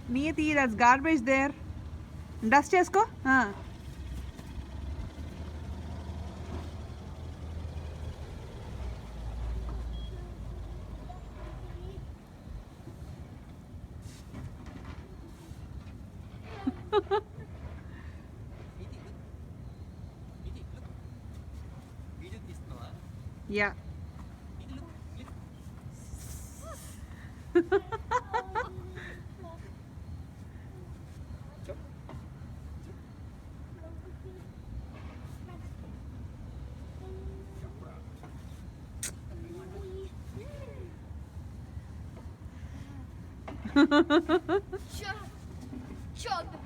Niyati, that's garbage there. Dust చేసుకో. Yeah. Chug, chug.